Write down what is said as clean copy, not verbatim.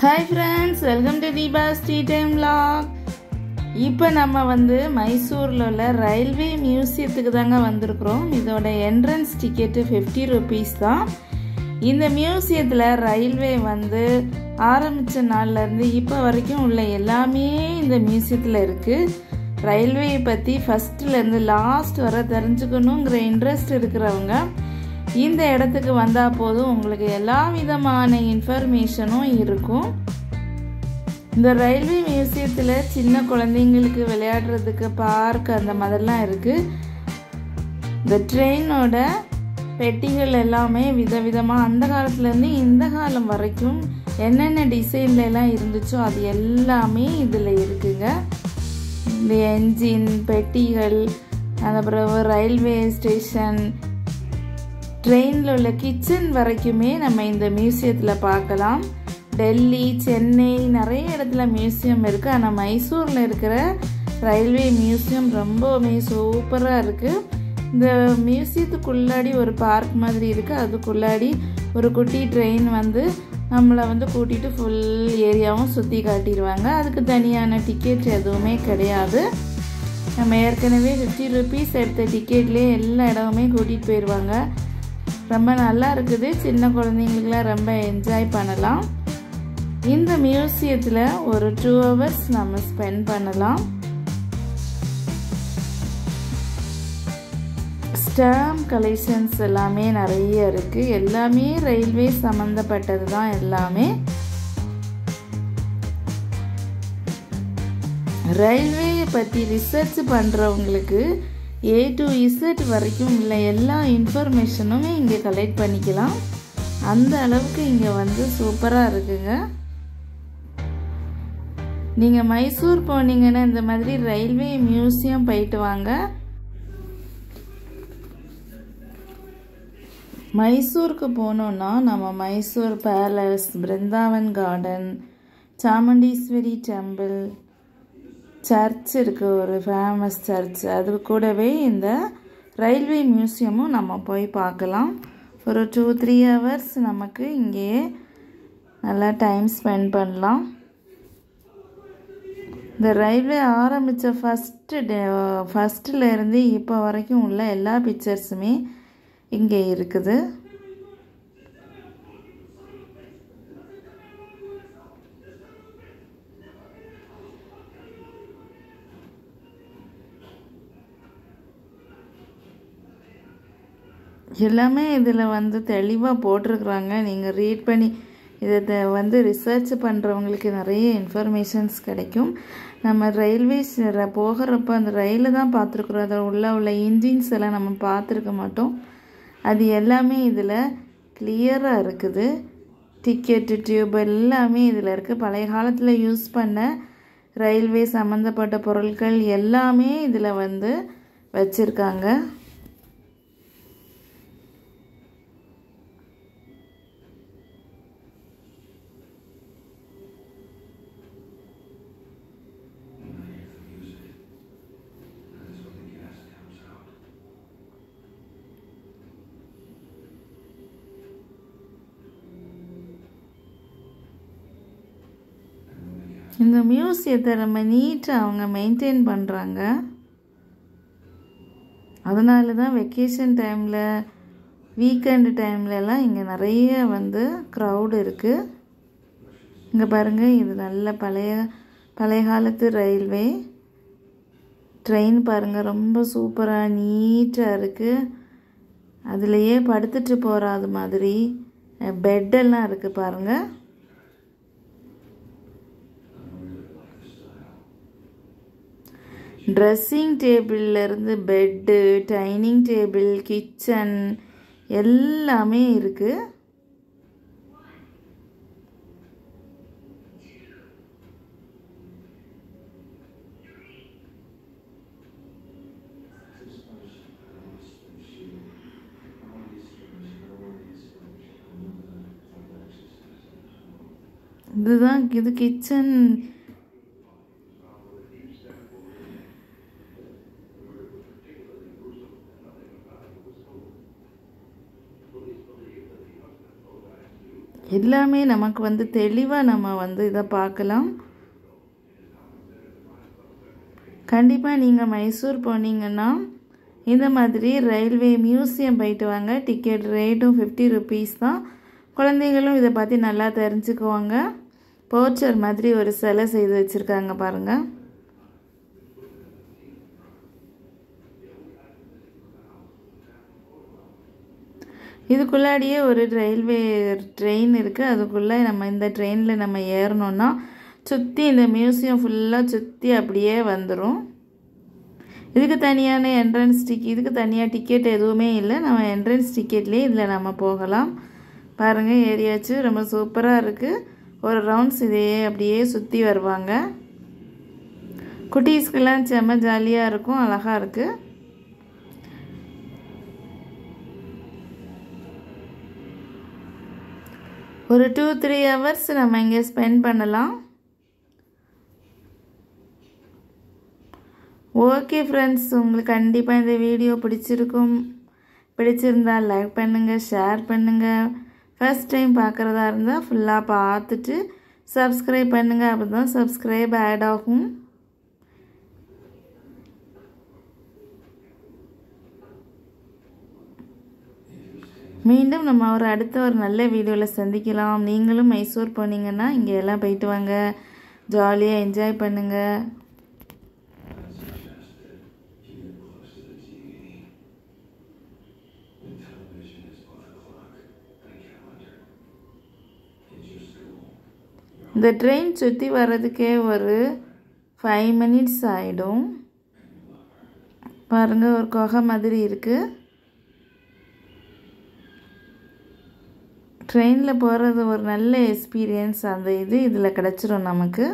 Hi friends, welcome to Deepa's Tea Time Vlog. இப்போ நம்ம மைசூர்ல உள்ள ரயில்வே மியூசியத்துக்கு தாங்க வந்திருக்கிறோம். இதோட என்ட்ரன்ஸ் டிக்கெட் 50 rupees தான். இந்த மியூசியத்துல ரயில்வே ஆரம்பிச்ச நாள்ல இருந்து இப்போ வரைக்கும் உள்ள எல்லாமே இந்த மியூசியத்துல இருக்கு. ரயில்வே பத்தி ஃபர்ஸ்ட்ல இருந்து லாஸ்ட் வரை தெரிஞ்சுக்கணும்ங்கற இன்ட்ரஸ்ட் இருக்கிறவங்க இந்த இடத்துக்கு வந்தா போதும் உங்களுக்கு எல்லா விதமான இன்ஃபர்மேஷனும் இருக்கும். இந்த ரயில்வே மியூசியத்துல சின்ன குழந்தைகளுக்கு விளையாடுறதுக்கு பார்க் அந்த மாதிரிலாம் இருக்கு. இந்த ட்ரெயினோட பெட்டிகள் எல்லாமே விதவிதமா அந்த காலத்துல இருந்து இந்த காலம் வரைக்கும் என்னென்ன டிசைன்ல எல்லாம் இருந்துச்சோ அது எல்லாமே இதுல இருக்குங்க. இந்த என்ஜின் பெட்டிகள் அப்புறம் ரயில்வே ஸ்டேஷன் ட்ரெயினில் உள்ள கிச்சன் வரைக்குமே நம்ம இந்த மியூசியத்தில் பார்க்கலாம். டெல்லி சென்னை நிறைய இடத்துல மியூசியம் இருக்குது. ஆனால் மைசூரில் இருக்கிற ரயில்வே மியூசியம் ரொம்பவுமே சூப்பராக இருக்குது. இந்த மியூசியத்துக்குள்ளாடி ஒரு பார்க் மாதிரி இருக்குது. அதுக்குள்ளாடி ஒரு குட்டி ட்ரெயின் நம்மளை கூட்டிகிட்டு ஃபுல் ஏரியாவும் சுற்றி காட்டிடுவாங்க. அதுக்கு தனியான டிக்கெட் எதுவுமே கிடையாது. நம்ம ஏற்கனவே 50 rupees எடுத்த டிக்கெட்லேயே எல்லா இடமுமே கூட்டிகிட்டு போயிடுவாங்க. ரொம்ப நல்லா இருக்குது. சின்ன குழந்தைங்களுக்குலாம் ரொம்ப என்ஜாய் பண்ணலாம். இந்த மியூசியத்தில் ஒரு 2 hours நம்ம ஸ்பெண்ட் பண்ணலாம். ஸ்டாம்ப் கலெக்ஷன்ஸ் எல்லாமே நிறைய இருக்குது. எல்லாமே ரயில்வே சம்மந்தப்பட்டது தான் எல்லாமே. ரயில்வே பற்றி ரிசர்ச் பண்ணுறவங்களுக்கு A to Z வரைக்கும் உள்ள எல்லா இன்ஃபர்மேஷனுமே இங்கே கலெக்ட் பண்ணிக்கலாம். அந்த அளவுக்கு இங்கே சூப்பராக இருக்குங்க. நீங்கள் மைசூர் போனீங்கன்னா இந்த மாதிரி ரயில்வே மியூசியம் போயிட்டு வாங்க. மைசூருக்கு போனோன்னா நம்ம Mysore palace, Brindavan garden, Chamundeshwari temple, church இருக்குது, ஒரு ஃபேமஸ் சர்ச். அது கூடவே இந்த ரயில்வே மியூசியமும் நம்ம போய் பார்க்கலாம். ஒரு 2-3 hours நமக்கு இங்கேயே நல்லா டைம் ஸ்பெண்ட் பண்ணலாம். இந்த ரயில்வே ஆரம்பித்த ஃபஸ்ட்டில் இருந்து இப்போ வரைக்கும் உள்ள எல்லா பிக்சர்ஸுமே இங்கே இருக்குது. எல்லாமே இதில் தெளிவாக போட்டிருக்குறாங்க. நீங்கள் ரீட் பண்ணி இதை ரிசர்ச் பண்ணுறவங்களுக்கு நிறைய இன்ஃபர்மேஷன்ஸ் கிடைக்கும். நம்ம ரயில்வேஸ் போகிறப்ப அந்த ரயிலில் தான் பார்த்துருக்குறோம். அதில் உள்ள இன்ஜின்ஸ் எல்லாம் நம்ம பார்த்துருக்க மாட்டோம். அது எல்லாமே இதில் கிளியராக இருக்குது. டிக்கெட்டு டியூப் எல்லாமே இதில் இருக்குது. பழைய காலத்தில் யூஸ் பண்ண ரயில்வே சம்மந்தப்பட்ட பொருட்கள் எல்லாமே இதில் வச்சுருக்காங்க. இந்த மியூசியத்தை ரொம்ப நீட்டாக அவங்க மெயின்டைன் பண்ணுறாங்க. அதனால தான் வெக்கேஷன் டைமில் வீக்கெண்டு டைம்லலாம் இங்கே நிறைய க்ரௌடு இருக்குது. இங்கே பாருங்கள், இது நல்ல பழைய காலத்து ரயில்வே ட்ரெயின் பாருங்கள், ரொம்ப சூப்பராக நீட்டாக இருக்குது. அதுலேயே படுத்துட்டு போகிற அது மாதிரி பெட்டெல்லாம் இருக்குது பாருங்கள். ட்ரெஸ்ஸிங் டேபிள்லேருந்து பெட்டு, டைனிங் டேபிள், கிச்சன் எல்லாமே இருக்குது. இது கிச்சன். எல்லாமே நமக்கு வந்து தெளிவாக நம்ம வந்து இதை பார்க்கலாம். கண்டிப்பாக நீங்கள் மைசூர் போனீங்கன்னா இந்த மாதிரி ரயில்வே மியூசியம் போயிட்டு வாங்க. டிக்கெட் ரேட்டும் 50 ருபீஸ் தான். குழந்தைகளும் இதை பற்றி நல்லா தெரிஞ்சுக்குவாங்க. போர்ச்சர் மாதிரி ஒரு சிலை செய்து வச்சுருக்காங்க பாருங்கள். இதுக்குள்ளாடியே ஒரு ரயில்வே ட்ரெயின் இருக்குது. அதுக்குள்ளே நம்ம இந்த ட்ரெயினில் நம்ம ஏறணுன்னா சுற்றி இந்த மியூசியம் ஃபுல்லாக சுற்றி அப்படியே வந்துடும். இதுக்கு தனியான இதுக்கு தனியாக டிக்கெட் எதுவுமே இல்லை. நம்ம என்ட்ரன்ஸ் டிக்கெட்லேயே இதில் நம்ம போகலாம். பாருங்கள், ஏரியாச்சு ரொம்ப சூப்பராக இருக்குது. ஒரு ரவுண்ட்ஸ் இதையே அப்படியே சுற்றி வருவாங்க. குட்டீஸ்க்கெல்லாம் செம்ம ஜாலியாக இருக்கும், அழகாக இருக்குது. ஒரு 2-3 ஹவர்ஸ் நம்ம இங்கே ஸ்பெண்ட் பண்ணலாம். ஓகே ஃப்ரெண்ட்ஸ், உங்களுக்கு கண்டிப்பாக இந்த வீடியோ பிடிச்சிருந்தால் லைக் பண்ணுங்கள், ஷேர் பண்ணுங்கள். ஃபர்ஸ்ட் டைம் பார்க்குறதா இருந்தால் ஃபுல்லாக பார்த்துட்டு சப்ஸ்கிரைப் பண்ணுங்கள். அப்போ தான் சப்ஸ்கிரைப் ஆட் ஆகும். மீண்டும் நம்ம அடுத்த ஒரு நல்ல வீடியோவில் சந்திக்கலாம். நீங்களும் மைசூர் போனீங்கன்னா இங்கே எல்லாம் போயிட்டு வாங்க, ஜாலியாக என்ஜாய் பண்ணுங்கள். இந்த ட்ரெயின் சுற்றி வர்றதுக்கே ஒரு 5 மினிட்ஸ் ஆகிடும். பாருங்கள், ஒரு குகை மாதிரி இருக்குது. ட்ரெயினில் போகிறது ஒரு நல்ல எக்ஸ்பீரியன்ஸ். அந்த இதில் கிடச்சிரும் நமக்கு.